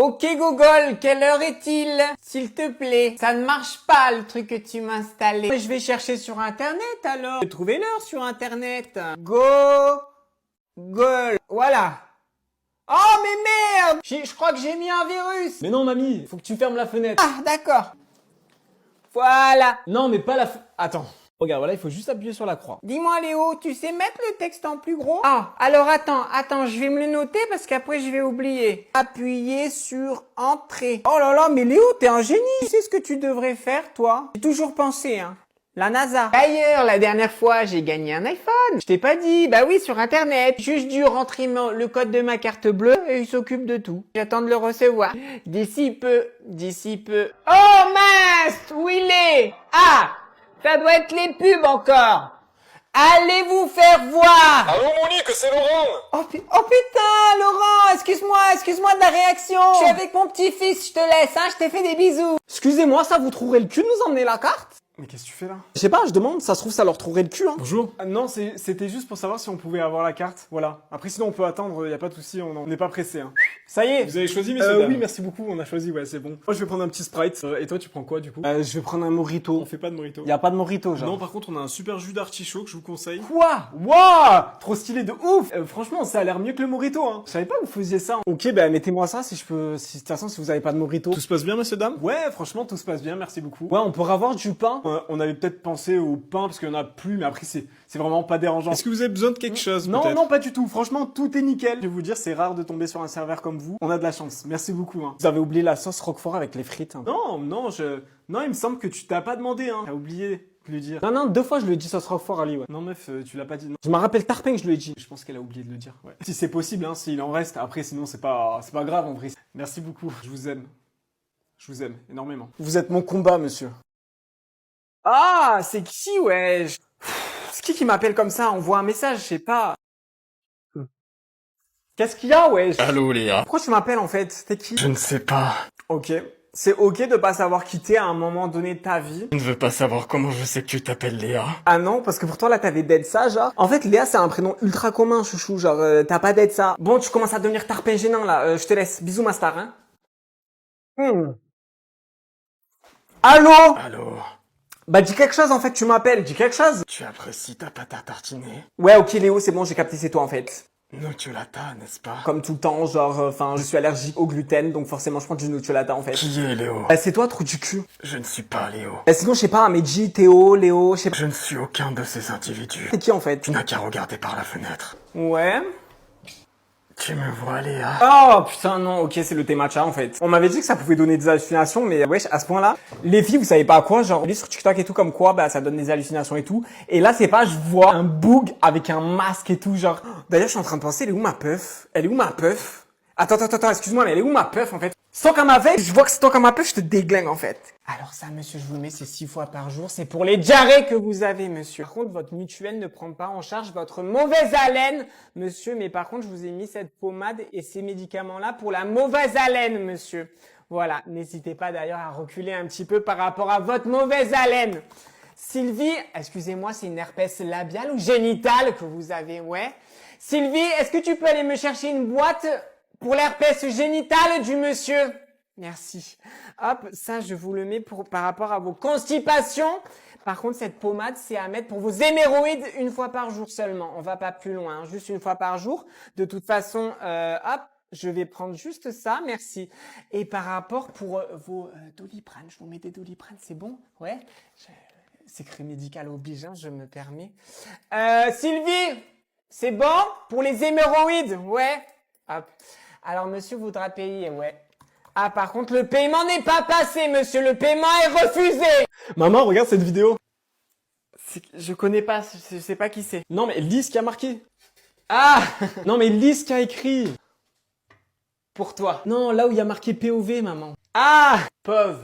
Ok Google, quelle heure est-il? S'il te plaît. Ça ne marche pas le truc que tu m'as installé. Je vais chercher sur internet alors. Je vais trouver l'heure sur internet. Google. Voilà. Oh mais merde! Je crois que j'ai mis un virus. Mais non, mamie, faut que tu fermes la fenêtre. Ah d'accord. Voilà. Non, mais pas la Attends. Regarde, voilà, il faut juste appuyer sur la croix. Dis-moi Léo, tu sais mettre le texte en plus gros? Ah, alors attends, je vais me le noter parce qu'après je vais oublier. Appuyer sur entrée. Oh là là, mais Léo, t'es un génie. Tu sais ce que tu devrais faire, toi? J'ai toujours pensé, hein. La NASA. D'ailleurs, la dernière fois, j'ai gagné un iPhone. Je t'ai pas dit. Bah oui, sur Internet. Juste dû rentrer le code de ma carte bleue et il s'occupe de tout. J'attends de le recevoir. D'ici peu. Oh mince! Où il est? Ah! Ça doit être les pubs encore. Allez vous faire voir. Allô Monique, c'est Laurent. Oh putain, Laurent, excuse-moi de la réaction. Je suis avec mon petit-fils, je te laisse, hein, je t'ai fait des bisous. Excusez-moi, ça vous trouverait le cul de nous emmener la carte? Mais qu'est-ce que tu fais là? Je sais pas, je demande, ça se trouve ça leur trouverait le cul, hein. Bonjour. Non, c'était juste pour savoir si on pouvait avoir la carte, voilà. Après sinon on peut attendre, y a pas de souci, on n'est pas pressé, hein. Ça y est. Vous avez choisi, messieurs dames? Oui, merci beaucoup, on a choisi, ouais, c'est bon. Moi je vais prendre un petit Sprite, et toi tu prends quoi du coup? Je vais prendre un mojito. On fait pas de mojito. Y a pas de mojito, genre. Non, par contre on a un super jus d'artichaut que je vous conseille. Quoi? Wouah! Trop stylé de ouf! Franchement, ça a l'air mieux que le mojito, hein. Je savais pas que vous faisiez ça. Ok, bah mettez-moi ça si je peux, de toute façon si vous avez pas de mojito. Tout se passe bien, messieurs dames? Ouais, franchement tout se passe bien, merci beaucoup. Ouais, on pourra avoir du pain. On avait peut-être pensé au pain parce qu'il y en a plus, mais après c'est vraiment pas dérangeant. Est-ce que vous avez besoin de quelque chose? Non, non, pas du tout. Franchement, tout est nickel. Je vais vous dire, c'est rare de tomber sur un serveur comme vous. On a de la chance. Merci beaucoup, hein. Vous avez oublié la sauce roquefort avec les frites, hein. Non, il me semble que tu t'as pas demandé, hein. T'as oublié de le dire. Non, 2 fois je lui ai dit sauce roquefort, Ali, ouais. Non, meuf, tu l'as pas dit, non. Je me rappelle Tarpin que je lui ai dit. Je pense qu'elle a oublié de le dire, ouais. Si c'est possible, hein, s'il en reste. Après, sinon, c'est pas grave, en vrai. Merci beaucoup. Je vous aime. Je vous aime énormément. Vous êtes mon combat, monsieur. Ah, c'est qui, wesh? C'est qui m'appelle comme ça? On voit un message, je sais pas. Qu'est-ce qu'il y a, wesh? Allô Léa. Pourquoi tu m'appelles en fait? T'es qui? Je ne sais pas. Ok. C'est ok de pas savoir quitter à un moment donné de ta vie. Je ne veux pas savoir comment je sais que tu t'appelles Léa. Ah non, parce que pour toi là t'avais d'être ça, genre. En fait, Léa c'est un prénom ultra commun, chouchou, genre t'as pas d'être ça. Bon, tu commences à devenir tarpin gênant là, je te laisse. Bisous ma star, hein. Allô? Allô. Bah dis quelque chose en fait, tu m'appelles, dis quelque chose. Tu apprécies ta pâte à tartiner? Ouais, ok Léo, c'est bon, j'ai capté, c'est toi en fait. Nutellata, n'est-ce pas? Comme tout le temps, genre, enfin, je suis allergique au gluten, donc forcément je prends du Nutellata en fait. Qui est Léo? Bah c'est toi, trou du cul. Je ne suis pas Léo. Bah sinon, je sais pas, Meiji, Théo, Léo, je sais pas. Je ne suis aucun de ces individus. C'est qui en fait? Tu n'as qu'à regarder par la fenêtre. Ouais. Tu me vois, Léa? Oh putain non, ok c'est le thé matcha en fait. On m'avait dit que ça pouvait donner des hallucinations, mais wesh à ce point-là, les filles vous savez pas à quoi, genre on lit sur TikTok et tout comme quoi bah ça donne des hallucinations et tout. Et là c'est pas je vois un boug avec un masque et tout genre. D'ailleurs je suis en train de penser elle est où ma puff? Elle est où ma puff? Attends, excuse-moi mais elle est où ma puff en fait? Sans qu'à ma veille, je vois que c'est toi comme ma puff, je te déglingue en fait. Alors ça monsieur, je vous le mets, c'est 6 fois par jour, c'est pour les diarrhées que vous avez monsieur. Par contre, votre mutuelle ne prend pas en charge votre mauvaise haleine, monsieur, mais par contre, je vous ai mis cette pommade et ces médicaments-là pour la mauvaise haleine, monsieur. Voilà, n'hésitez pas d'ailleurs à reculer un petit peu par rapport à votre mauvaise haleine. Sylvie, excusez-moi, c'est une herpès labiale ou génitale que vous avez, ouais. Sylvie, est-ce que tu peux aller me chercher une boîte pour l'herpès génitale du monsieur? Merci. Hop, ça je vous le mets par rapport à vos constipations. Par contre, cette pommade, c'est à mettre pour vos hémorroïdes 1 fois par jour seulement. On va pas plus loin, hein, juste 1 fois par jour. De toute façon, hop, je vais prendre juste ça, merci. Et par rapport pour vos Doliprane, je vous mets des Doliprane, c'est bon? Ouais. Secret médical oblige, hein, je me permets. Sylvie, c'est bon pour les hémorroïdes? Ouais. Hop. Alors, monsieur voudra payer, ouais. Ah, par contre, le paiement n'est pas passé, monsieur. Le paiement est refusé. Maman, regarde cette vidéo. Je connais pas, je sais pas qui c'est. Non, mais lis ce qu'il y a marqué. Ah! Non, mais lis ce qu'il y a écrit. Pour toi. Non, là où il y a marqué POV, maman. Ah! Pauvre.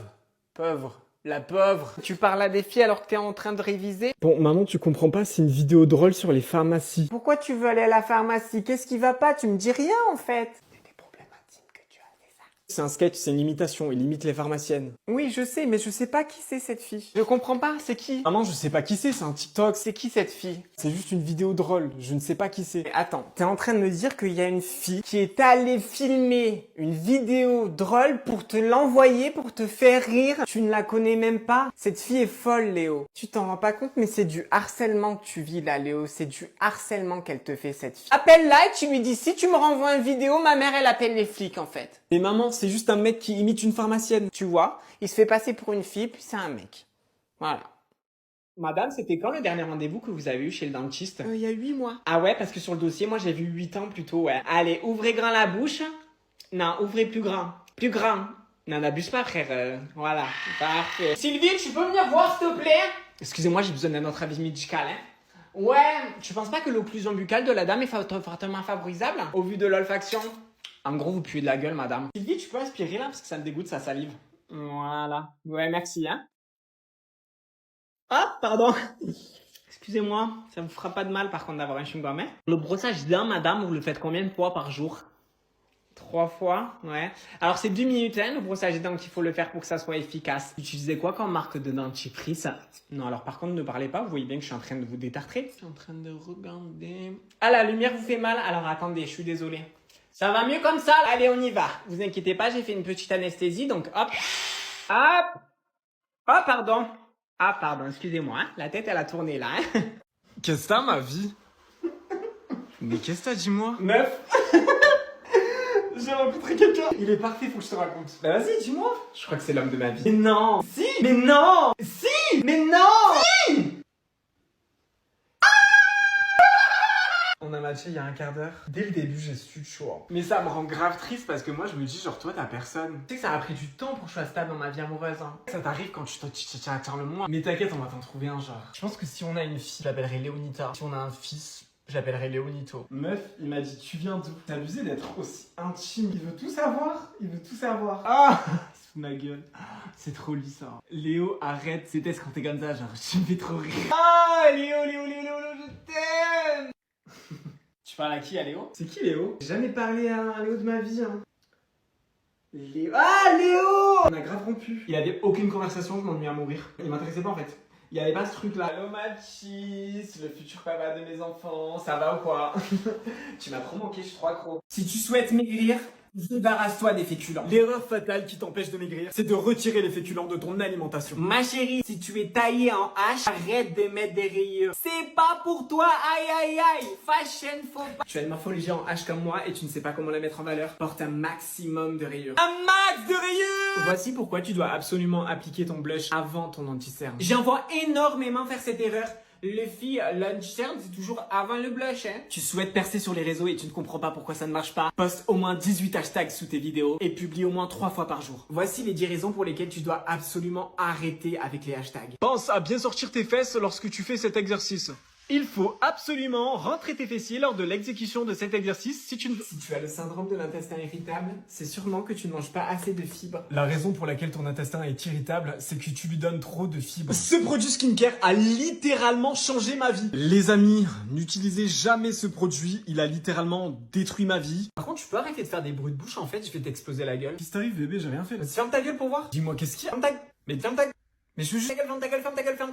La pauvre. Tu parles à des filles alors que t'es en train de réviser? Bon, maman, tu comprends pas, c'est une vidéo drôle sur les pharmacies. Pourquoi tu veux aller à la pharmacie? Qu'est-ce qui va pas? Tu me dis rien, en fait. C'est des problèmes intimes que tu as, c'est ça? C'est un sketch, c'est une imitation, il imite les pharmaciennes. Oui, je sais, mais je sais pas qui c'est cette fille. Je comprends pas, c'est qui? Ah non, je sais pas qui c'est un TikTok. C'est qui cette fille? C'est juste une vidéo drôle, je ne sais pas qui c'est. Mais attends, t'es en train de me dire qu'il y a une fille qui est allée filmer une vidéo drôle pour te l'envoyer, pour te faire rire. Tu ne la connais même pas. Cette fille est folle, Léo. Tu t'en rends pas compte, mais c'est du harcèlement que tu vis là, Léo. C'est du harcèlement qu'elle te fait, cette fille. Appelle-la et tu lui dis, si tu me renvoies une vidéo, ma mère, elle appelle les flics, en fait. Et maman, c'est juste un mec qui imite une pharmacienne. Tu vois, il se fait passer pour une fille, puis c'est un mec. Voilà. Madame, c'était quand le dernier rendez-vous que vous avez eu chez le dentiste? Il y a 8 mois. Ah ouais, parce que sur le dossier, moi j'ai vu 8 ans plutôt, ouais. Allez, ouvrez grand la bouche. Non, ouvrez plus grand. Plus grand. Non, n'abuse pas, frère. Voilà, parfait. Sylvie, tu peux venir voir, s'il te plaît? Excusez-moi, j'ai besoin d'un autre avis médical, hein. Ouais, tu penses pas que l'occlusion buccale de la dame est fortement favorisable au vu de l'olfaction? En gros, vous puez de la gueule, madame. Sylvie, tu peux inspirer là, parce que ça me dégoûte, sa salive. Voilà. Ouais, merci, hein. Ah, pardon. Excusez-moi, ça vous fera pas de mal par contre d'avoir un chewing-gum, hein? Le brossage des dents, madame, vous le faites combien de fois par jour? 3 fois, ouais. Alors c'est 2 minutes, hein, le brossage des dents qu'il faut le faire pour que ça soit efficace. Utilisez quoi comme marque de dentifrice? Non, alors par contre, ne parlez pas, vous voyez bien que je suis en train de vous détartrer. Je suis en train de regarder... Ah, la lumière vous fait mal? Alors attendez, je suis désolé. Ça va mieux comme ça? Allez, on y va. Vous inquiétez pas, j'ai fait une petite anesthésie, donc hop. Hop. Oh, pardon. Ah, pardon, excusez-moi, hein. La tête, elle a tourné là, hein. Qu'est-ce que t'as, ma vie? Mais qu'est-ce que t'as, dis-moi? Meuf. J'ai rencontré quelqu'un. Il est parfait, faut que je te raconte. Bah vas-y, dis-moi. Je crois que c'est l'homme de ma vie. Mais non. Si. Mais non. Si. Mais non. Si. On a matché il y a un quart d'heure. Dès le début, j'ai su de chaud. Mais ça me rend grave triste parce que moi, je me dis, genre, toi, t'as personne. Tu sais que ça a pris du temps pour que je sois stable dans ma vie amoureuse, hein. Ça t'arrive quand tu t'attends le moins. Mais t'inquiète, on va t'en trouver un, genre. Je pense que si on a une fille, je l'appellerai Léonita. Si on a un fils, je l'appellerai Léonito. Meuf, il m'a dit, tu viens d'où? T'es abusé d'être aussi intime. Il veut tout savoir. Il veut tout savoir. Ah, sous ma gueule. C'est trop lisse, ça. Léo, arrête. C'est quand t'es comme ça, genre, tu me fais trop rire. Ah, Léo, je t'aime. Tu parles à qui, à Léo? C'est qui, Léo? J'ai jamais parlé à un Léo de ma vie, hein. Léo. Ah, Léo! On a grave rompu. Il avait aucune conversation, je m'ennuie à mourir. Il m'intéressait pas, en fait. Il y avait pas ce truc-là. Allô, Mathis, le futur papa de mes enfants, ça va ou quoi? Tu m'as trop manqué, je suis trop accro. Si tu souhaites maigrir, débarrasse-toi des féculents. L'erreur fatale qui t'empêche de maigrir, c'est de retirer les féculents de ton alimentation. Ma chérie, si tu es taillée en H, arrête de mettre des rayures. C'est pas pour toi, aïe aïe aïe. Fashion faux pas. Tu as une morphologie en H comme moi et tu ne sais pas comment la mettre en valeur. Porte un maximum de rayures. Un max de rayures! Voici pourquoi tu dois absolument appliquer ton blush avant ton anti-cerne. J'en vois énormément faire cette erreur. Les filles, l'anti-cerne, c'est toujours avant le blush, hein. Tu souhaites percer sur les réseaux et tu ne comprends pas pourquoi ça ne marche pas. Poste au moins 18 hashtags sous tes vidéos et publie au moins 3 fois par jour. Voici les 10 raisons pour lesquelles tu dois absolument arrêter avec les hashtags. Pense à bien sortir tes fesses lorsque tu fais cet exercice. Il faut absolument rentrer tes fessiers lors de l'exécution de cet exercice si tu as le syndrome de l'intestin irritable, c'est sûrement que tu ne manges pas assez de fibres. La raison pour laquelle ton intestin est irritable, c'est que tu lui donnes trop de fibres. Ce produit skincare a littéralement changé ma vie. Les amis, n'utilisez jamais ce produit, il a littéralement détruit ma vie. Par contre, tu peux arrêter de faire des bruits de bouche, en fait, je vais t'exploser la gueule. Qu'est-ce qui t'arrive, bébé? J'ai rien fait. Vas-y, ferme ta gueule pour voir. Dis-moi, qu'est-ce qu'il y a? Ferme ta gueule. Mais ferme ta gueule. Mais je veux juste... Ferme ta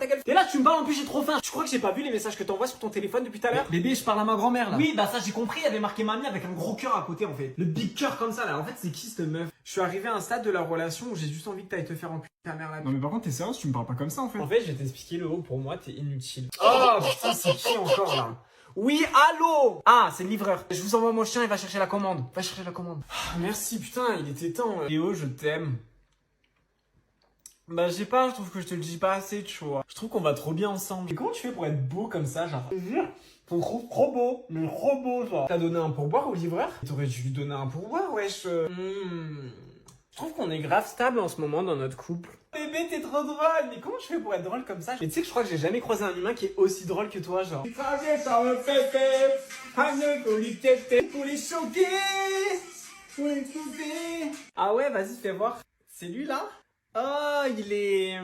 gueule. T'es là, tu me parles en plus, j'ai trop faim. Tu crois que j'ai pas vu les messages que t'envoies sur ton téléphone depuis tout à l'heure? Bébé, je parle à ma grand-mère là. Oui, bah ça j'ai compris, il y avait marqué mamie avec un gros cœur à côté en fait. Le big cœur comme ça là. En fait, c'est qui cette meuf? Je suis arrivé à un stade de la relation où j'ai juste envie que t'ailles te faire enculer ta mère là. Non mais par contre, t'es sérieux, tu me parles pas comme ça en fait. En fait, je vais t'expliquer le haut, pour moi, t'es inutile. Oh putain, c'est qui encore là? Oui, allô? Ah, c'est le livreur. Je vous envoie mon chien, il va chercher la commande. Va chercher la commande. Merci, putain, il était temps. Léo, je t'aime. Bah, je sais pas, je trouve que je te le dis pas assez, tu vois. Je trouve qu'on va trop bien ensemble. Mais comment tu fais pour être beau comme ça, genre? Je te jure, je te trouve trop beau, mais trop beau, genre. T'as donné un pourboire au livreur? T'aurais dû lui donner un pourboire, wesh. Je trouve qu'on est grave stable en ce moment dans notre couple. Bébé, t'es trop drôle. Mais comment tu fais pour être drôle comme ça? Mais tu sais que je crois que j'ai jamais croisé un humain qui est aussi drôle que toi, genre. Pour les choquer, pour les couper. Ah ouais, vas-y, fais voir. C'est lui là? Oh, il est...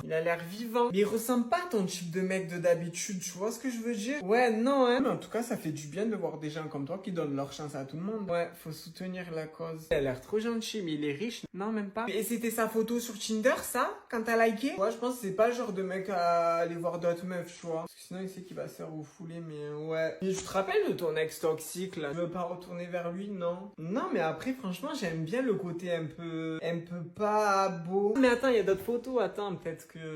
Il a l'air vivant. Mais il ressemble pas à ton type de mec de d'habitude, tu vois ce que je veux dire? Ouais, non, hein. Mais en tout cas, ça fait du bien de voir des gens comme toi qui donnent leur chance à tout le monde. Ouais, faut soutenir la cause. Il a l'air trop gentil, mais il est riche. Non, même pas. Et c'était sa photo sur Tinder, ça? Quand t'as liké? Ouais, je pense que c'est pas le genre de mec à aller voir d'autres meufs, tu vois. Parce que sinon, il sait qu'il va se faire refouler, mais ouais. Et tu te rappelles de ton ex toxique, là? Tu veux pas retourner vers lui, non? Non, mais après, franchement, j'aime bien le côté un peu pas beau. Mais attends, il y a d'autres photos, attends, peut-être que...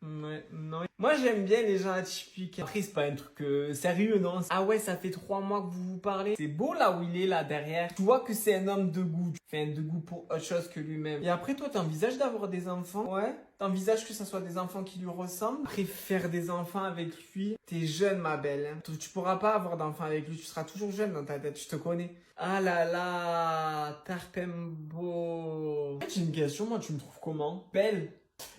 Ouais, non. Moi, j'aime bien les gens atypiques. Après, c'est pas un truc sérieux, non? Ah ouais, ça fait 3 mois que vous vous parlez. C'est beau là où il est, là, derrière. Tu vois que c'est un homme de goût. Enfin, de goût pour autre chose que lui-même. Et après, toi, t'envisages d'avoir des enfants? Ouais. T'envisages que ça soit des enfants qui lui ressemblent? Après, faire des enfants avec lui, t'es jeune, ma belle. Hein. Tu pourras pas avoir d'enfants avec lui. Tu seras toujours jeune dans ta tête. Je te connais. Ah là là, Tarpembo. J'ai une question, moi, tu me trouves comment? Belle.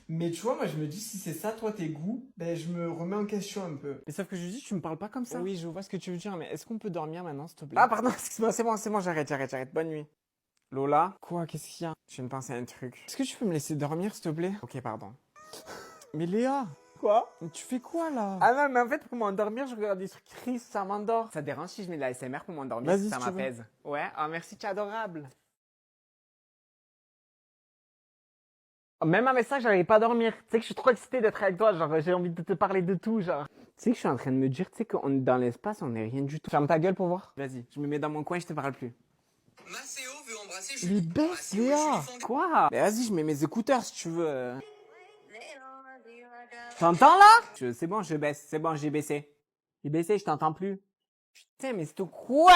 Mais tu vois, moi je me dis, si c'est ça, toi, tes goûts, ben je me remets en question un peu. Mais sauf que je dis, tu me parles pas comme ça. Oui, je vois ce que tu veux dire, mais est-ce qu'on peut dormir maintenant, s'il te plaît? Ah, pardon, excuse-moi, c'est bon, j'arrête. Bonne nuit. Lola? Quoi? Qu'est-ce qu'il y a? Je viens de penser à un truc. Est-ce que tu peux me laisser dormir, s'il te plaît? Ok, pardon. Mais Léa! Quoi? Mais tu fais quoi, là? Ah non, mais en fait, pour m'endormir, je regarde des trucs tristes, ça m'endort. Ça te dérange si je mets de la SMR pour m'endormir? Vas-y, Ça si tu veux. m'apaise. Ouais, ah merci, tu es adorable. Même avec ça, j'arrive pas à dormir. Tu sais que je suis trop excitée d'être avec toi, genre j'ai envie de te parler de tout, genre. Tu sais que je suis en train de me dire, tu sais qu'on est dans l'espace, on est rien du tout. Ferme ta gueule pour voir. Vas-y, je me mets dans mon coin et je te parle plus. Maceo veut embrasser Mais Julie. baisse, Maceo et Léa! Julie font des- Quoi? Mais vas-y, je mets mes écouteurs si tu veux. T'entends là? C'est bon, je baisse. C'est bon, j'ai baissé. J'ai baissé, je t'entends plus. Putain, mais c'est quoi?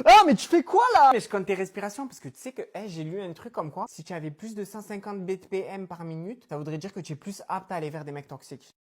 Ah, mais tu fais quoi, là? Mais je compte tes respirations parce que tu sais que j'ai lu un truc comme quoi si tu avais plus de 150 BPM par minute, ça voudrait dire que tu es plus apte à aller vers des mecs toxiques.